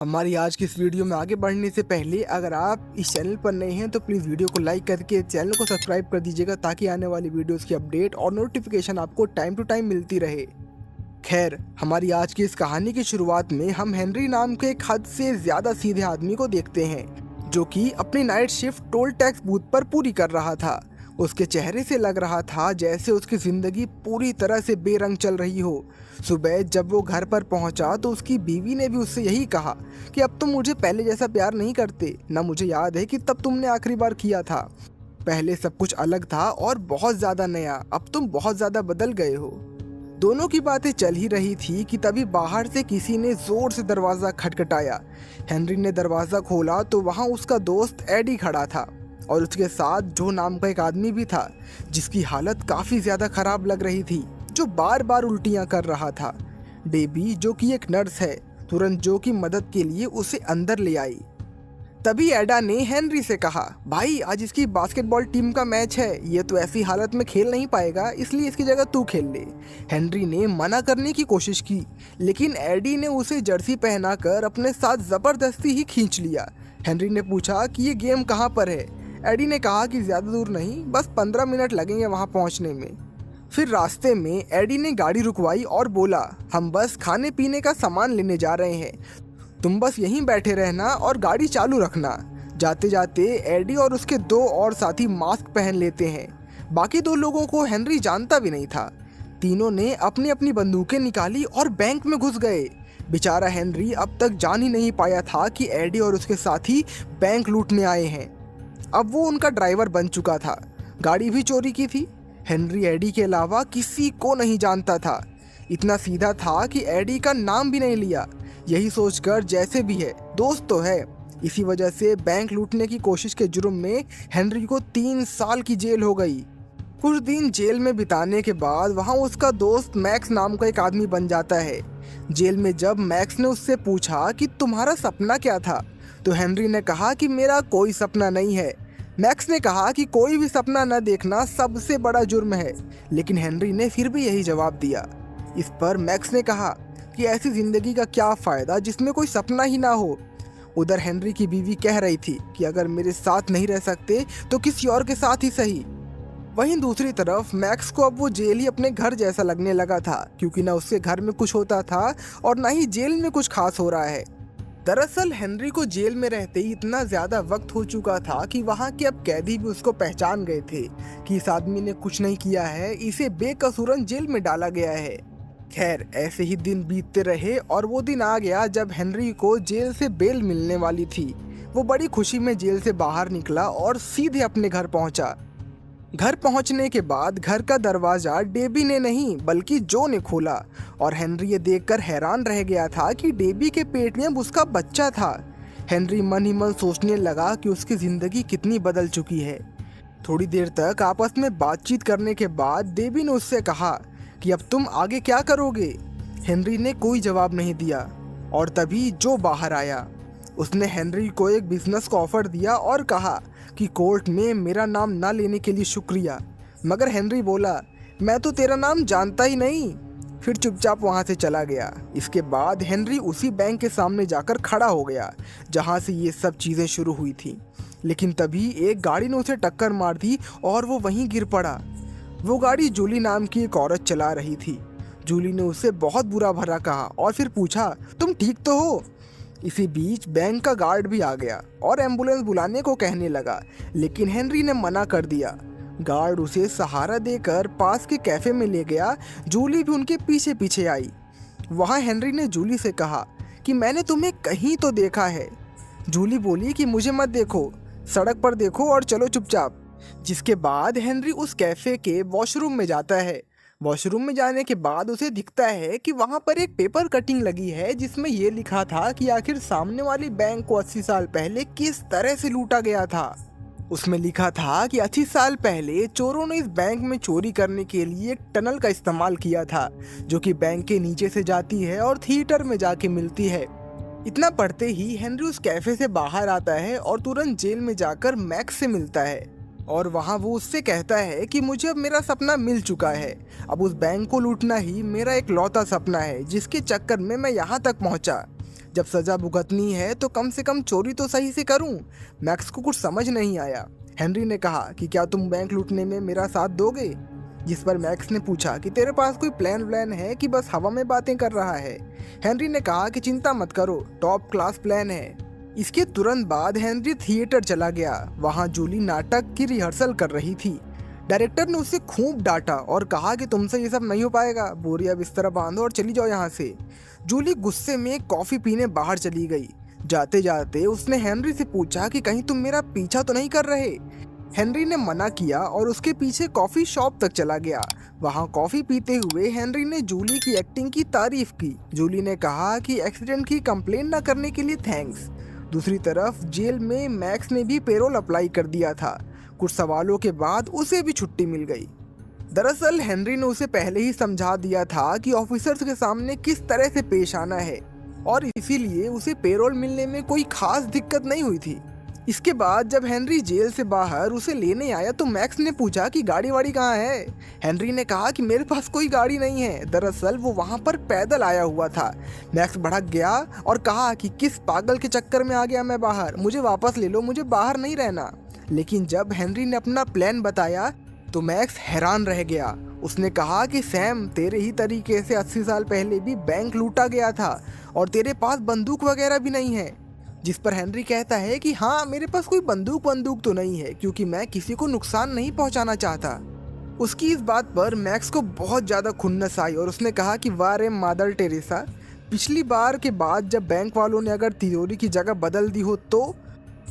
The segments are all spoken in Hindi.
हमारी आज की इस वीडियो में आगे बढ़ने से पहले अगर आप इस चैनल पर नए हैं तो प्लीज़ वीडियो को लाइक करके चैनल को सब्सक्राइब कर दीजिएगा ताकि आने वाली वीडियोस की अपडेट और नोटिफिकेशन आपको टाइम टू टाइम मिलती रहे। खैर, हमारी आज की इस कहानी की शुरुआत में हम हेनरी नाम के एक हद से ज़्यादा सीधे आदमी को देखते हैं जो कि अपनी night shift toll tax booth पर पूरी कर रहा था। उसके चेहरे से लग रहा था जैसे उसकी ज़िंदगी पूरी तरह से बेरंग चल रही हो। सुबह जब वो घर पर पहुंचा तो उसकी बीवी ने भी उससे यही कहा कि अब तुम मुझे पहले जैसा प्यार नहीं करते, ना मुझे याद है कि तब तुमने आखिरी बार किया था। पहले सब कुछ अलग था और बहुत ज़्यादा नया, अब तुम बहुत ज़्यादा बदल गए हो। दोनों की बातें चल ही रही थी कि तभी बाहर से किसी ने जोर से दरवाज़ा खटखटाया। हेनरी ने दरवाज़ा खोला तो वहाँ उसका दोस्त एडी खड़ा था और उसके साथ जो नाम का एक आदमी भी था जिसकी हालत काफ़ी ज़्यादा ख़राब लग रही थी, जो बार बार उल्टियाँ कर रहा था। डेबी जो कि एक नर्स है, तुरंत जो की मदद के लिए उसे अंदर ले आई। तभी एडा ने हेनरी से कहा, भाई आज इसकी बास्केटबॉल टीम का मैच है, ये तो ऐसी हालत में खेल नहीं पाएगा, इसलिए इसकी जगह तू खेल ले। हेनरी ने मना करने की कोशिश की लेकिन एडी ने उसे जर्सी पहनाकर अपने साथ ज़बरदस्ती ही खींच लिया। हेनरी ने पूछा कि ये गेम कहाँ पर है। एडी ने कहा कि ज़्यादा दूर नहीं, बस 15 मिनट लगेंगे वहाँ पहुँचने में। फिर रास्ते में एडी ने गाड़ी रुकवाई और बोला, हम बस खाने पीने का सामान लेने जा रहे हैं, तुम बस यहीं बैठे रहना और गाड़ी चालू रखना। जाते जाते एडी और उसके दो और साथी मास्क पहन लेते हैं। बाकी दो लोगों को हेनरी जानता भी नहीं था। तीनों ने अपनी अपनी बंदूकें निकाली और बैंक में घुस गए। बेचारा हेनरी अब तक जान ही नहीं पाया था कि एडी और उसके साथी बैंक लूटने आए हैं। अब वो उनका ड्राइवर बन चुका था। गाड़ी भी चोरी की थी। हेनरी एडी के अलावा किसी को नहीं जानता था। इतना सीधा था कि एडी का नाम भी नहीं लिया, यही सोचकर जैसे भी है दोस्त तो है। इसी वजह से बैंक लूटने की कोशिश के जुर्म में हेनरी को 3 साल की जेल हो गई। कुछ दिन जेल में बिताने के बाद वहाँ उसका दोस्त मैक्स नाम का एक आदमी बन जाता है। जेल में जब मैक्स ने उससे पूछा कि तुम्हारा सपना क्या था, तो हेनरी ने कहा कि मेरा कोई सपना नहीं है। मैक्स ने कहा कि कोई भी सपना न देखना सबसे बड़ा जुर्म है, लेकिन हेनरी ने फिर भी यही जवाब दिया। इस पर मैक्स ने कहा कि ऐसी ज़िंदगी का क्या फ़ायदा जिसमें कोई सपना ही ना हो। उधर हेनरी की बीवी कह रही थी कि अगर मेरे साथ नहीं रह सकते तो किसी और के साथ ही सही। वहीं दूसरी तरफ मैक्स को अब वो जेल ही अपने घर जैसा लगने लगा था, क्योंकि ना उसके घर में कुछ होता था और ना ही जेल में कुछ खास हो रहा है। दरअसल हेनरी को जेल में रहते ही इतना ज़्यादा वक्त हो चुका था कि वहाँ के अब कैदी भी उसको पहचान गए थे कि इस आदमी ने कुछ नहीं किया है, इसे बेकसूरन जेल में डाला गया है। खैर, ऐसे ही दिन बीतते रहे और वो दिन आ गया जब हेनरी को जेल से बेल मिलने वाली थी। वो बड़ी खुशी में जेल से बाहर निकला और सीधे अपने घर पहुंचा। घर पहुंचने के बाद घर का दरवाज़ा डेबी ने नहीं बल्कि जो ने खोला और हेनरी ये देखकर हैरान रह गया था कि डेबी के पेट में अब उसका बच्चा था। हेनरी मन ही मन सोचने लगा कि उसकी ज़िंदगी कितनी बदल चुकी है। थोड़ी देर तक आपस में बातचीत करने के बाद डेबी ने उससे कहा कि अब तुम आगे क्या करोगे। हेनरी ने कोई जवाब नहीं दिया और तभी जो बाहर आया। उसने हेनरी को एक बिजनेस का ऑफर दिया और कहा कि कोर्ट में मेरा नाम ना लेने के लिए शुक्रिया। मगर हेनरी बोला, मैं तो तेरा नाम जानता ही नहीं। फिर चुपचाप वहाँ से चला गया। इसके बाद हेनरी उसी बैंक के सामने जाकर खड़ा हो गया जहाँ से ये सब चीज़ें शुरू हुई थी। लेकिन तभी एक गाड़ी ने उसे टक्कर मार दी और वो वहीं गिर पड़ा। वो गाड़ी जूली नाम की एक औरत चला रही थी। जूली ने उसे बहुत बुरा भला कहा और फिर पूछा, तुम ठीक तो हो। इसी बीच बैंक का गार्ड भी आ गया और एम्बुलेंस बुलाने को कहने लगा, लेकिन हेनरी ने मना कर दिया। गार्ड उसे सहारा देकर पास के कैफे में ले गया। जूली भी उनके पीछे पीछे आई। वहाँ हेनरी ने जूली से कहा कि मैंने तुम्हें कहीं तो देखा है। जूली बोली कि मुझे मत देखो, सड़क पर देखो और चलो चुपचाप। जिसके बाद हेनरी उस कैफे के वॉशरूम में जाता है। वॉशरूम में जाने के बाद उसे दिखता है कि वहाँ पर एक पेपर कटिंग लगी है जिसमें ये लिखा था कि आखिर सामने वाली बैंक को 80 साल पहले किस तरह से लूटा गया था। उसमें लिखा था कि 80 साल पहले चोरों ने इस बैंक में चोरी करने के लिए एक टनल का इस्तेमाल किया था जो कि बैंक के नीचे से जाती है और थिएटर में जाके मिलती है। इतना पढ़ते ही हेनरी उस कैफे से बाहर आता है और तुरंत जेल में जाकर मैक्स से मिलता है और वहाँ वो उससे कहता है कि मुझे अब मेरा सपना मिल चुका है। अब उस बैंक को लूटना ही मेरा एक लौता सपना है जिसके चक्कर में मैं यहाँ तक पहुँचा। जब सजा भुगतनी है तो कम से कम चोरी तो सही से करूं। मैक्स को कुछ समझ नहीं आया। हेनरी ने कहा कि क्या तुम बैंक लूटने में मेरा साथ दोगे? जिस पर मैक्स ने पूछा कि तेरे पास कोई प्लान है कि बस हवा में बातें कर रहा है? हेनरी ने कहा कि चिंता मत करो, टॉप क्लास प्लान है। इसके तुरंत बाद हेनरी थिएटर चला गया। वहाँ जूली नाटक की रिहर्सल कर रही थी। डायरेक्टर ने उसे खूब डांटा और कहा कि तुमसे ये सब नहीं हो पाएगा, बोरिया बिस्तर बांधो और चली जाओ यहाँ से। जूली गुस्से में कॉफी पीने बाहर चली गई। जाते जाते उसने हेनरी से पूछा कि कहीं तुम मेरा पीछा तो नहीं कर रहे? हेनरी ने मना किया और उसके पीछे कॉफी शॉप तक चला गया। वहाँ कॉफी पीते हुए हेनरी ने जूली की एक्टिंग की तारीफ की। जूली ने कहा कि एक्सीडेंट की कंप्लेन न करने के लिए थैंक्स। दूसरी तरफ जेल में मैक्स ने भी पेरोल अप्लाई कर दिया था। कुछ सवालों के बाद उसे भी छुट्टी मिल गई। दरअसल हेनरी ने उसे पहले ही समझा दिया था कि ऑफिसर्स के सामने किस तरह से पेश आना है और इसीलिए उसे पेरोल मिलने में कोई खास दिक्कत नहीं हुई थी। इसके बाद जब हेनरी जेल से बाहर उसे लेने आया तो मैक्स ने पूछा कि गाड़ी वाड़ी कहाँ है? हेनरी ने कहा कि मेरे पास कोई गाड़ी नहीं है। दरअसल वो वहाँ पर पैदल आया हुआ था। मैक्स भड़क गया और कहा कि किस पागल के चक्कर में आ गया मैं बाहर, मुझे वापस ले लो, मुझे बाहर नहीं रहना। लेकिन जब हेनरी ने अपना प्लान बताया तो मैक्स हैरान रह गया। उसने कहा कि सैम, तेरे ही तरीके से 80 साल पहले भी बैंक लूटा गया था और तेरे पास बंदूक वगैरह भी नहीं है। जिस पर हेनरी कहता है कि हाँ, मेरे पास कोई बंदूक तो नहीं है क्योंकि मैं किसी को नुकसान नहीं पहुंचाना चाहता। उसकी इस बात पर मैक्स को बहुत ज़्यादा खुन्नस आई और उसने कहा कि वाह रे मादर टेरेसा, पिछली बार के बाद जब बैंक वालों ने अगर तिजोरी की जगह बदल दी हो तो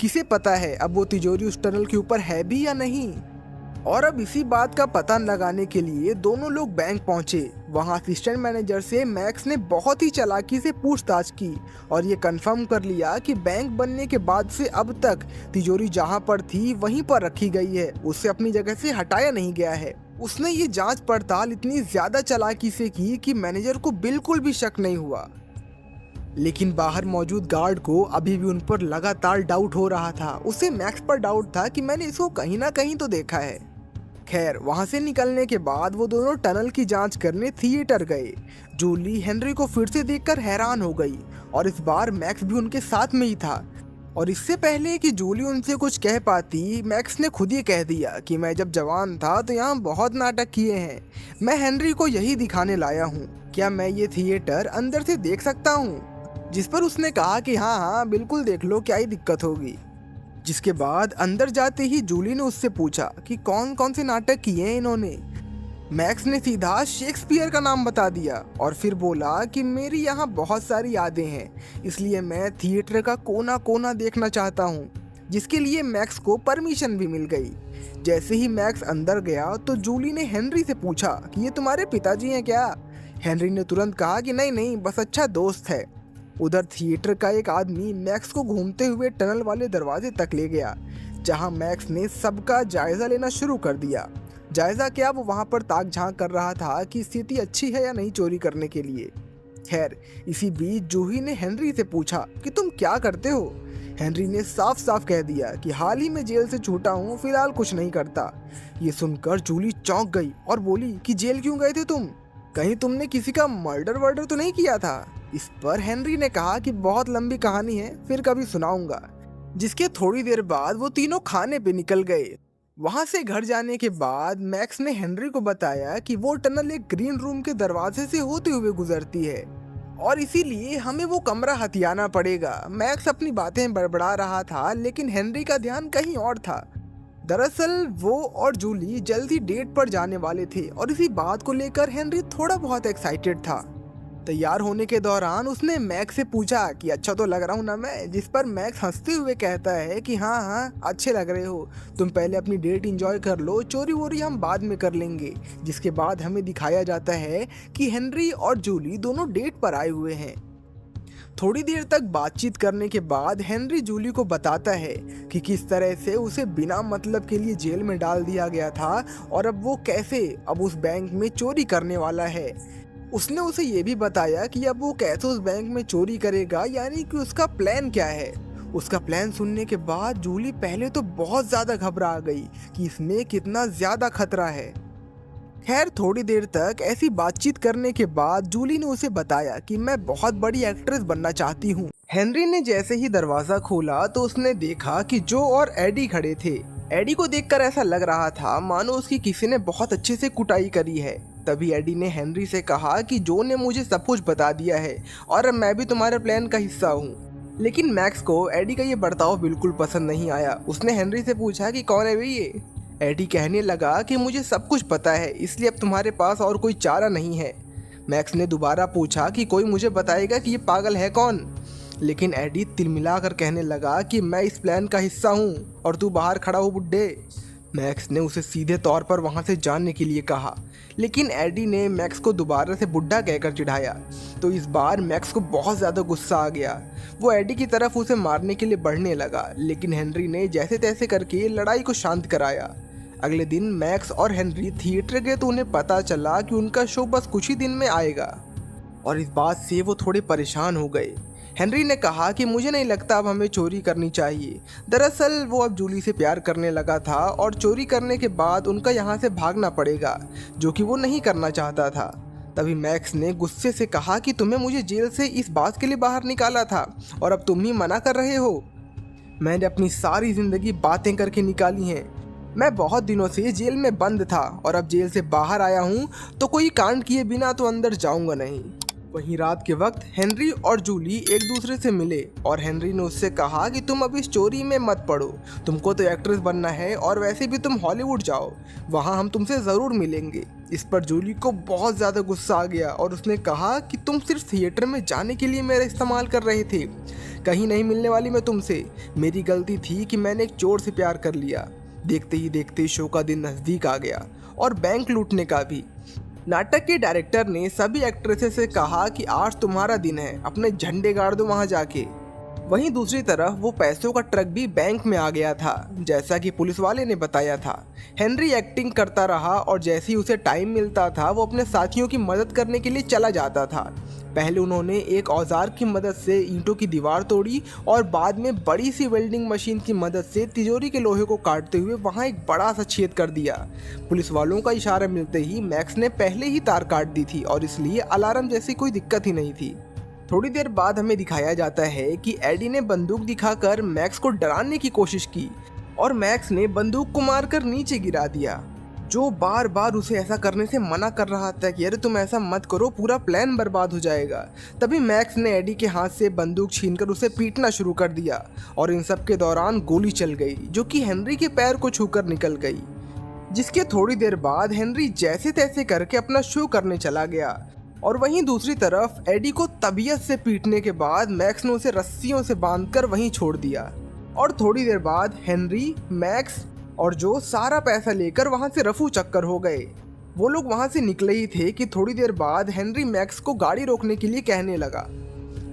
किसे पता है अब वो तिजोरी उस टनल के ऊपर है भी या नहीं। और अब इसी बात का पता लगाने के लिए दोनों लोग बैंक पहुंचे। वहां असिस्टेंट मैनेजर से मैक्स ने बहुत ही चालाकी से पूछताछ की और ये कंफर्म कर लिया कि बैंक बनने के बाद से अब तक तिजोरी जहां पर थी वहीं पर रखी गई है, उससे अपनी जगह से हटाया नहीं गया है। उसने ये जांच पड़ताल इतनी ज्यादा चालाकी से की कि मैनेजर को बिल्कुल भी शक नहीं हुआ। लेकिन बाहर मौजूद गार्ड को अभी भी उन पर लगातार डाउट हो रहा था। उसे मैक्स पर डाउट था कि मैंने इसको कहीं ना कहीं तो देखा है। खैर, वहां से निकलने के बाद वो दोनों टनल की जांच करने थिएटर गए। जूली हेनरी को फिर से देखकर हैरान हो गई और इस बार मैक्स भी उनके साथ में ही था। और इससे पहले कि जूली उनसे कुछ कह पाती, मैक्स ने खुद ही कह दिया कि मैं जब जवान था तो यहाँ बहुत नाटक किए हैं। मैं हेनरी को यही दिखाने लाया हूँ। क्या मैं ये थिएटर अंदर से देख सकता हूँ? जिस पर उसने कहा कि हाँ हाँ बिल्कुल देख लो, क्या ही दिक्कत होगी। जिसके बाद अंदर जाते ही जूली ने उससे पूछा कि कौन कौन से नाटक किए हैं इन्होंने। मैक्स ने सीधा शेक्सपियर का नाम बता दिया और फिर बोला कि मेरी यहाँ बहुत सारी यादें हैं, इसलिए मैं थिएटर का कोना कोना देखना चाहता हूँ, जिसके लिए मैक्स को परमिशन भी मिल गई। जैसे ही मैक्स अंदर गया तो जूली ने हेनरी से पूछा कि ये तुम्हारे पिताजी हैं क्या? हेनरी ने तुरंत कहा कि नहीं नहीं, बस अच्छा दोस्त है। उधर थिएटर का एक आदमी मैक्स को घूमते हुए टनल वाले दरवाजे तक ले गया, जहां मैक्स ने सबका जायजा लेना शुरू कर दिया। जायजा क्या, वो वहां पर ताक झांक कर रहा था कि स्थिति अच्छी है या नहीं चोरी करने के लिए। खैर, इसी बीच जूही ने हेनरी से पूछा कि तुम क्या करते हो? हेनरी ने साफ साफ कह दिया कि हाल ही में जेल से छूटा हूँ, फिलहाल कुछ नहीं करता। ये सुनकर जूली चौंक गई और बोली कि जेल क्यों गए थे तुम? कहीं तुमने किसी का मर्डर वर्डर तो नहीं किया था? इस पर हेनरी ने कहा कि बहुत लंबी कहानी है, फिर कभी सुनाऊंगा। जिसके थोड़ी देर बाद वो तीनों खाने पे निकल गए। वहां से घर जाने के बाद मैक्स ने हेनरी को बताया कि वो टनल एक ग्रीन रूम के दरवाजे से होते हुए गुजरती है और इसीलिए हमें वो कमरा हथियाना पड़ेगा। मैक्स अपनी बातें बड़बड़ा रहा था लेकिन हेनरी का ध्यान कहीं और था। दरअसल वो और जूली जल्दी डेट पर जाने वाले थे और इसी बात को लेकर हेनरी थोड़ा बहुत एक्साइटेड था। तैयार होने के दौरान उसने मैक्स से पूछा कि अच्छा तो लग रहा हूँ ना मैं? जिस पर मैक्स हंसते हुए कहता है कि हाँ हाँ अच्छे लग रहे हो, तुम पहले अपनी डेट एंजॉय कर लो, चोरी वोरी हम बाद में कर लेंगे। जिसके बाद हमें दिखाया जाता है कि हेनरी और जूली दोनों डेट पर आए हुए हैं। थोड़ी देर तक बातचीत करने के बाद हेनरी जूली को बताता है कि किस तरह से उसे बिना मतलब के लिए जेल में डाल दिया गया था और अब वो कैसे अब उस बैंक में चोरी करने वाला है। उसने उसे ये भी बताया कि अब वो कैसे उस बैंक में चोरी करेगा, यानी कि उसका प्लान क्या है। उसका प्लान सुनने के बाद जूली पहले तो बहुत ज़्यादा घबरा गई कि इसमें कितना ज़्यादा खतरा है। खैर थोड़ी देर तक ऐसी बातचीत करने के बाद जूली ने उसे बताया कि मैं बहुत बड़ी एक्ट्रेस बनना चाहती हूँ। हेनरी ने जैसे ही दरवाजा खोला तो उसने देखा कि जो और एडी खड़े थे। एडी को देखकर ऐसा लग रहा था मानो उसकी किसी ने बहुत अच्छे से कुटाई करी है। तभी एडी ने हेनरी से कहा कि जो ने मुझे सब कुछ बता दिया है और अब मैं भी तुम्हारे प्लान का हिस्सा हूँ। लेकिन मैक्स को एडी का ये बर्ताव बिल्कुल पसंद नहीं आया। उसने हेनरी से पूछा कि कौन है भाई ये। एडी कहने लगा कि मुझे सब कुछ पता है, इसलिए अब तुम्हारे पास और कोई चारा नहीं है। मैक्स ने दोबारा पूछा कि कोई मुझे बताएगा कि ये पागल है कौन। लेकिन एडी तिलमिलाकर कहने लगा कि मैं इस प्लान का हिस्सा हूँ और तू बाहर खड़ा हो बुड्ढे। मैक्स ने उसे सीधे तौर पर वहाँ से जाने के लिए कहा, लेकिन एडी ने मैक्स को दोबारा से बुड्ढा कहकर चिढ़ाया। तो इस बार मैक्स को बहुत ज़्यादा गुस्सा आ गया। वो एडी की तरफ उसे मारने के लिए बढ़ने लगा, लेकिन हेनरी ने जैसे तैसे करके लड़ाई को शांत कराया। अगले दिन मैक्स और हेनरी थिएटर गए तो उन्हें पता चला कि उनका शो बस कुछ ही दिन में आएगा और इस बात से वो थोड़े परेशान हो गए। हेनरी ने कहा कि मुझे नहीं लगता अब हमें चोरी करनी चाहिए। दरअसल वो अब जूली से प्यार करने लगा था और चोरी करने के बाद उनका यहाँ से भागना पड़ेगा, जो कि वो नहीं करना चाहता था। तभी मैक्स ने गुस्से से कहा कि तुम्हें मुझे जेल से इस बात के लिए बाहर निकाला था और अब तुम ही मना कर रहे हो। मैंने अपनी सारी ज़िंदगी बातें करके निकाली हैं। मैं बहुत दिनों से जेल में बंद था और अब जेल से बाहर आया हूँ तो कोई कांड किए बिना तो अंदर जाऊँगा नहीं। वहीं रात के वक्त हेनरी और जूली एक दूसरे से मिले और हेनरी ने उससे कहा कि तुम अब इस चोरी में मत पड़ो, तुमको तो एक्ट्रेस बनना है और वैसे भी तुम हॉलीवुड जाओ, वहाँ हम तुमसे ज़रूर मिलेंगे। इस पर जूली को बहुत ज़्यादा गुस्सा आ गया और उसने कहा कि तुम सिर्फ थिएटर में जाने के लिए मेरा इस्तेमाल कर रहे थे, कहीं नहीं मिलने वाली मैं तुमसे। मेरी गलती थी कि मैंने एक चोर से प्यार कर लिया। देखते ही देखते शो का दिन नज़दीक आ गया और बैंक लूटने का भी। नाटक के डायरेक्टर ने सभी एक्ट्रेसेस से कहा कि आज तुम्हारा दिन है, अपने झंडे गाड़ दो वहां जाके। वहीं दूसरी तरफ वो पैसों का ट्रक भी बैंक में आ गया था, जैसा कि पुलिस वाले ने बताया था। हेनरी एक्टिंग करता रहा और जैसे ही उसे टाइम मिलता था वो अपने साथियों की मदद करने के लिए चला जाता था। पहले उन्होंने एक औजार की मदद से ईंटों की दीवार तोड़ी और बाद में बड़ी सी वेल्डिंग मशीन की मदद से तिजोरी के लोहे को काटते हुए वहां एक बड़ा सा छेद कर दिया। पुलिस वालों का इशारा मिलते ही मैक्स ने पहले ही तार काट दी थी और इसलिए अलार्म जैसी कोई दिक्कत ही नहीं थी। थोड़ी देर बाद हमें दिखाया जाता है कि एडी ने बंदूक दिखाकर मैक्स को डराने की कोशिश की और मैक्स ने बंदूक को मारकर नीचे गिरा दिया। जो बार बार उसे ऐसा करने से मना कर रहा था कि अरे तुम ऐसा मत करो, पूरा प्लान बर्बाद हो जाएगा। तभी मैक्स ने एडी के हाथ से बंदूक छीनकर उसे पीटना शुरू कर दिया और इन सब के दौरान गोली चल गई, जो कि हेनरी के पैर को छूकर निकल गई। जिसके थोड़ी देर बाद हेनरी जैसे तैसे करके अपना शो करने चला गया और वहीं दूसरी तरफ एडी को तबीयत से पीटने के बाद मैक्स ने उसे रस्सियों से बांधकर वहीं छोड़ दिया। और थोड़ी देर बाद हेनरी, मैक्स और जो सारा पैसा लेकर वहां से रफू चक्कर हो गए। वो लोग वहां से निकले ही थे कि थोड़ी देर बाद हेनरी मैक्स को गाड़ी रोकने के लिए कहने लगा।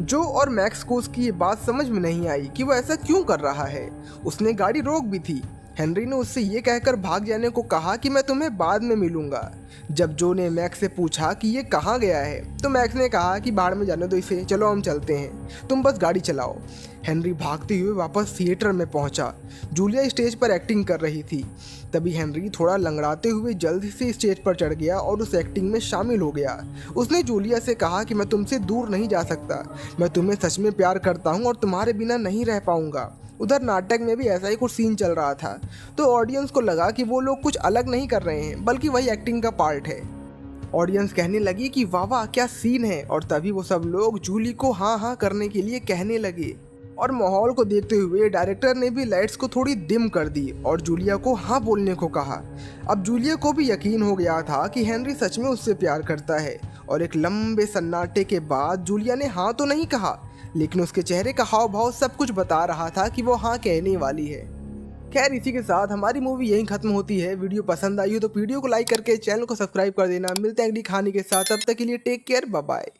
जो और मैक्स को उसकी ये बात समझ में नहीं आई कि वो ऐसा क्यों कर रहा है। उसने गाड़ी रोक भी थी। हेनरी ने उससे ये कहकर भाग जाने को कहा कि मैं तुम्हें बाद में मिलूंगा। जब जो ने मैक्स से पूछा कि ये कहाँ गया है तो मैक्स ने कहा कि बाहर में जाने दो इसे, चलो हम चलते हैं, तुम बस गाड़ी चलाओ। हेनरी भागते हुए वापस थिएटर में पहुंचा। जूलिया स्टेज पर एक्टिंग कर रही थी। तभी हेनरी थोड़ा लंगड़ाते हुए जल्दी से स्टेज पर चढ़ गया और उस एक्टिंग में शामिल हो गया। उसने जूलिया से कहा कि मैं तुमसे दूर नहीं जा सकता, मैं तुम्हें सच में प्यार करता हूँ और तुम्हारे बिना नहीं रह पाऊंगा। उधर नाटक में भी ऐसा ही कुछ सीन चल रहा था, तो ऑडियंस को लगा कि वो लोग कुछ अलग नहीं कर रहे हैं, बल्कि वही एक्टिंग का पार्ट है। ऑडियंस कहने लगी कि वाह वाह क्या सीन है, और तभी वो सब लोग जूली को हाँ हाँ करने के लिए कहने लगे। और माहौल को देखते हुए डायरेक्टर ने भी लाइट्स को थोड़ी डिम कर दी और जूलिया को हाँ बोलने को कहा। अब जूलिया को भी यकीन हो गया था कि हेनरी सच में उससे प्यार करता है, और एक लंबे सन्नाटे के बाद जूलिया ने हाँ तो नहीं कहा, लेकिन उसके चेहरे का हाव भाव सब कुछ बता रहा था कि वो हाँ कहने वाली है। खैर इसी के साथ हमारी मूवी यहीं खत्म होती है। वीडियो पसंद आई हो तो वीडियो को लाइक करके चैनल को सब्सक्राइब कर देना। मिलते हैं अगली कहानी के साथ, तब तक के लिए टेक केयर, बाय बाय।